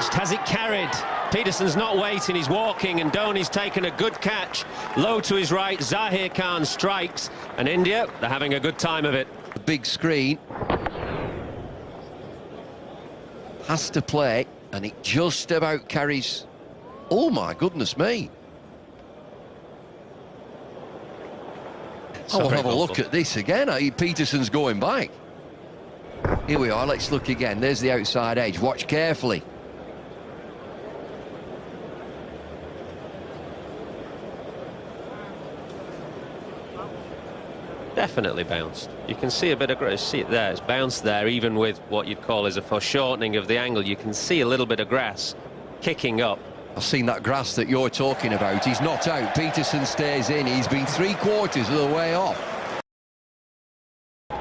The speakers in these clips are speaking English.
engaged. Has it carried? Peterson's not waiting, he's walking, and Dhoni's taken a good catch. Low to his right, Zahir Khan strikes, and India, they're having a good time of it. The big screen. Has to play, and it just about carries. Oh my goodness me. I'll have a look at this again. Peterson's going back. Here we are, let's look again. There's the outside edge. Watch carefully. Definitely bounced. You can see a bit of, see it there, it's bounced there, even with what you'd call as a foreshortening of the angle. You can see a little bit of grass kicking up. I've seen that grass that you're talking about. He's not out. Peterson stays in. He's been 3/4 of the way off. Now,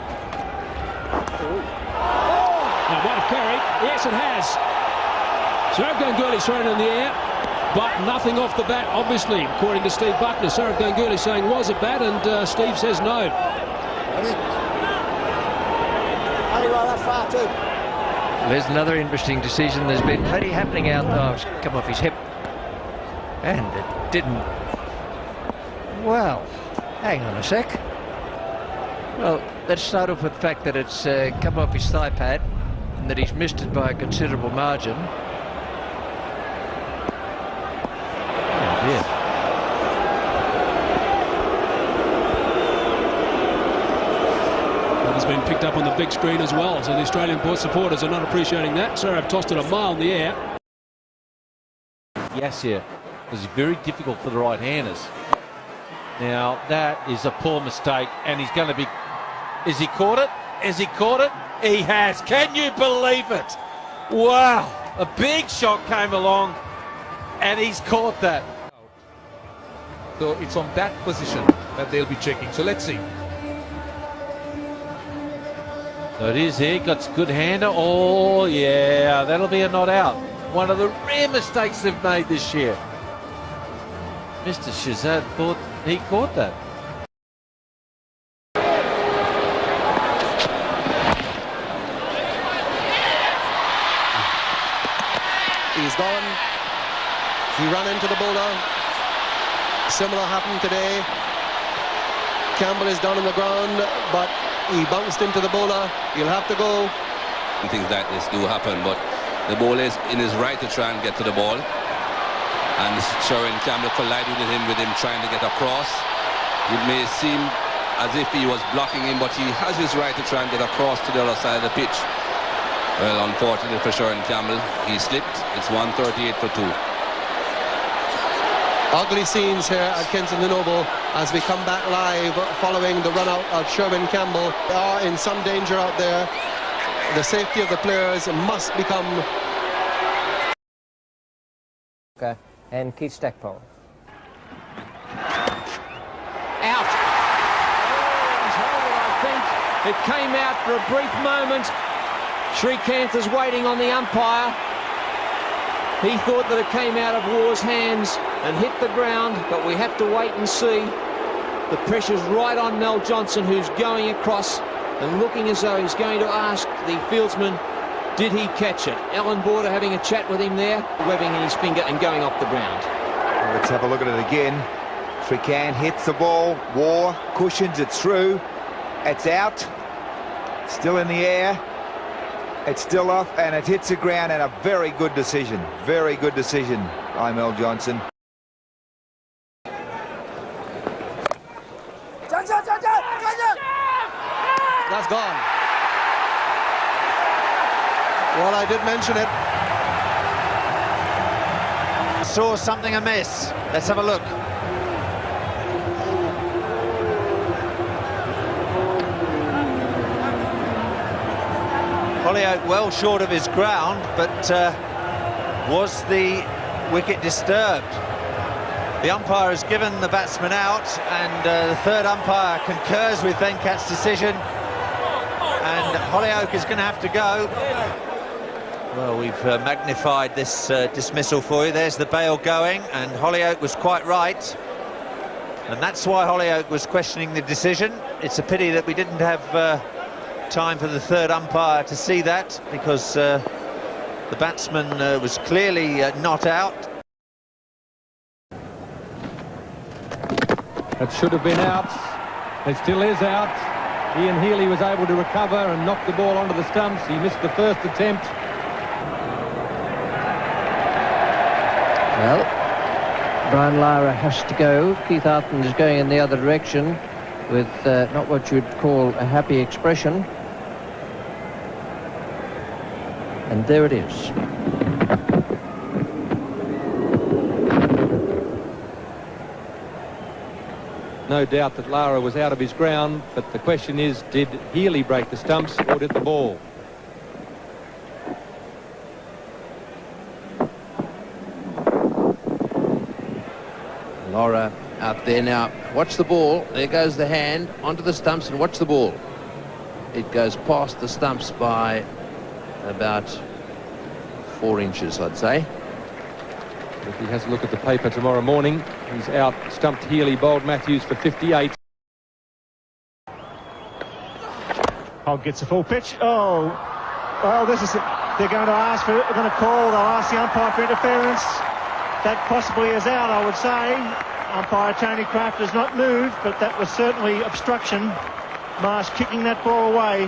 might have carried. Yes, it has. Sourav Ganguly thrown in the air, but nothing off the bat, obviously, according to Steve Buckner. Sourav Ganguly saying was a bat, and Steve says no. There's another interesting decision. There's been plenty happening out there. Oh, it's come off his hip. And it didn't. Well, hang on a sec. Well, let's start off with the fact that it's come off his thigh pad and that he's missed it by a considerable margin. Oh dear. That has been picked up on the big screen as well, so the Australian Port supporters are not appreciating that. Sourav tossed it a mile in the air. Yes, yeah. It was very difficult for the right-handers. Now, that is a poor mistake, and he's going to be... Has he caught it? Has he caught it? He has. Can you believe it? Wow. A big shot came along, and he's caught that. So it's on that position that they'll be checking. So let's see. So it is here. Got good hander. Oh, yeah. That'll be a not out. One of the rare mistakes they've made this year. Mr. Shazad thought he caught that. He's gone. He ran into the bowler. Similar happened today. Campbell is down on the ground, but he bounced into the bowler. He'll have to go. Things like this do happen, but the bowler is in his right to try and get to the ball. And Sherwin Campbell collided with him trying to get across. It may seem as if he was blocking him, but he has his right to try and get across to the other side of the pitch. Well, unfortunately for Sherwin Campbell, he slipped. It's 138 for 2. Ugly scenes here at Kensington Oval as we come back live following the run out of Sherwin Campbell. They are in some danger out there. The safety of the players must become... Okay. And Keith Stackpole. Out. I think it came out for a brief moment. Srikanth is waiting on the umpire. He thought that it came out of War's hands and hit the ground, but we have to wait and see. The pressure's right on Mel Johnson, who's going across and looking as though he's going to ask the fieldsman, did he catch it? Alan Border having a chat with him there, webbing in his finger and going off the ground. Let's have a look at it again. Srikanth hits the ball. War cushions it through. It's out. Still in the air. It's still off, and it hits the ground, and a very good decision. Very good decision by Mel Johnson. That's gone. Well, I did mention it. Saw something amiss. Let's have a look. Hollioake well short of his ground, but was the wicket disturbed? The umpire has given the batsman out, and the third umpire concurs with Venkat's decision, and Hollioake is going to have to go. Well, we've magnified this dismissal for you. There's the bail going, and Hollioake was quite right, and that's why Hollioake was questioning the decision. It's a pity that we didn't have time for the third umpire to see that, because The batsman was clearly not out. It should have been out. It still is out. Ian Healy was able to recover and knock the ball onto the stumps. He missed the first attempt. Well, Brian Lara has to go. Keith Arton is going in the other direction with not what you'd call a happy expression. And there it is. No doubt that Lara was out of his ground, but the question is, did Healy break the stumps or did the ball? Lara out there now. Watch the ball. There goes the hand onto the stumps, and watch the ball. It goes past the stumps by about 4 inches, I'd say. If he has a look at the paper tomorrow morning, he's out stumped Healy, bowled Matthews for 58. Hogg gets a full pitch. Oh, well, this is it. They're going to ask for it. They're going to call. They'll ask the umpire for interference. That possibly is out, I would say. Umpire Tony Kraft has not moved, but that was certainly obstruction. Marsh kicking that ball away.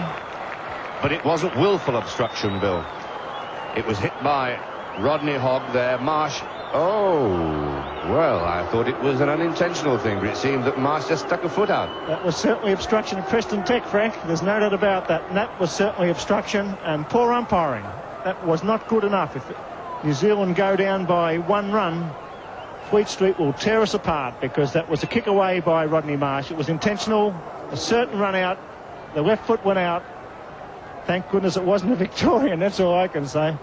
But it wasn't willful obstruction, Bill. It was hit by Rodney Hogg there. Marsh. Oh, well, I thought it was an unintentional thing, but it seemed that Marsh just stuck a foot out. That was certainly obstruction of Preston Tech, Frank. There's no doubt about that. And that was certainly obstruction and poor umpiring. That was not good enough. If New Zealand go down by 1 run, Fleet Street will tear us apart, because that was a kick away by Rodney Marsh. It was intentional, a certain run out. The left foot went out. Thank goodness it wasn't a Victorian, that's all I can say.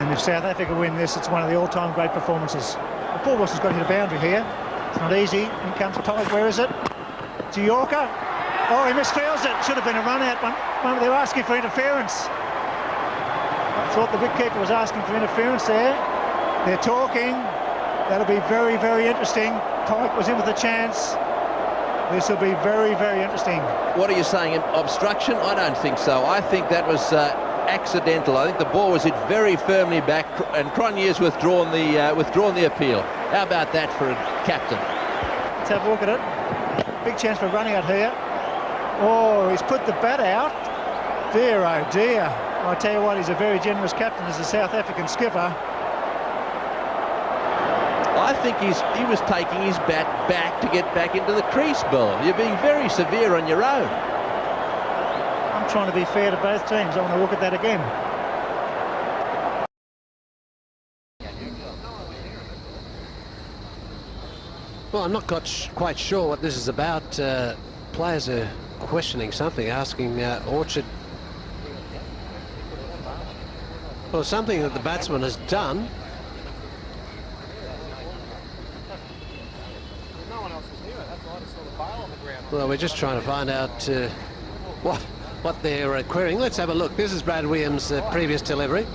And if South Africa win this, it's one of the all-time great performances. Well, Paul Wilson's got to hit a boundary here. It's not easy. In comes Todd. Where is it? To Yorker. Oh, he misfields it. Should have been a run-out one. They were asking for interference. I thought the wicketkeeper was asking for interference there. They're talking. That'll be very, very interesting. Pike was in with a chance. This will be very, very interesting. What are you saying? Obstruction? I don't think so. I think that was accidental. I think the ball was hit very firmly back, and Cronje's withdrawn the appeal. How about that for a captain? Let's have a look at it. Big chance for running out here. Oh, he's put the bat out. Dear, oh dear. I tell you what, he's a very generous captain as a South African skipper. I think he was taking his bat back to get back into the crease, Bill. You're being very severe on your own. I'm trying to be fair to both teams. I want to look at that again. Well, I'm not quite sure what this is about. Players are questioning something, asking Orchard. Well, something that the batsman has done. Well, we're just trying to find out what they're querying. Let's have a look. This is Brad Williams' previous delivery.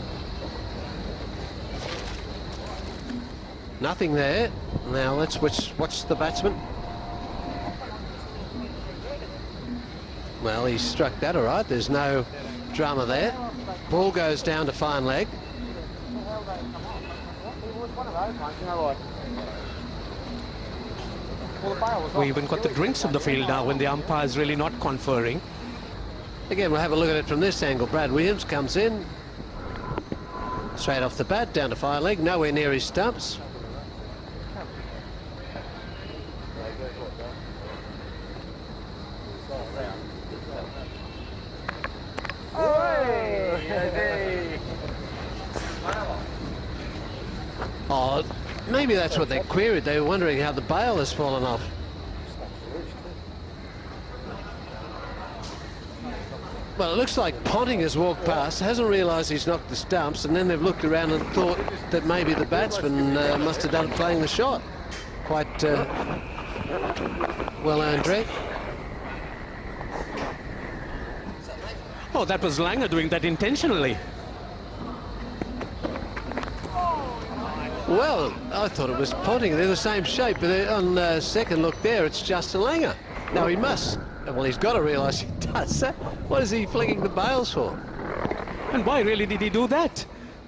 Nothing there. Now let's watch the batsman. Well, he struck that all right. There's no drama there. Ball goes down to fine leg. We even got the drinks on the field now when the umpire is really not conferring. Again, we'll have a look at it from this angle. Brad Williams comes in. Straight off the bat, down to fine leg, nowhere near his stumps. Oh, maybe that's what they queried. They were wondering how the bail has fallen off. Well, it looks like Ponting has walked past, hasn't realised he's knocked the stumps, and then they've looked around and thought that maybe the batsman must have done playing the shot. Quite well-earned drag. Oh, that was Langer doing that intentionally. Well, I thought it was Ponting. They're the same shape, but on second look there, it's Justin Langer. Now he must. Well, he's got to realise he does. What is he flinging the bails for? And why really did he do that?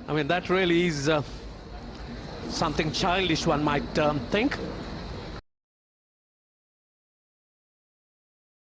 I mean, that really is something childish, one might think.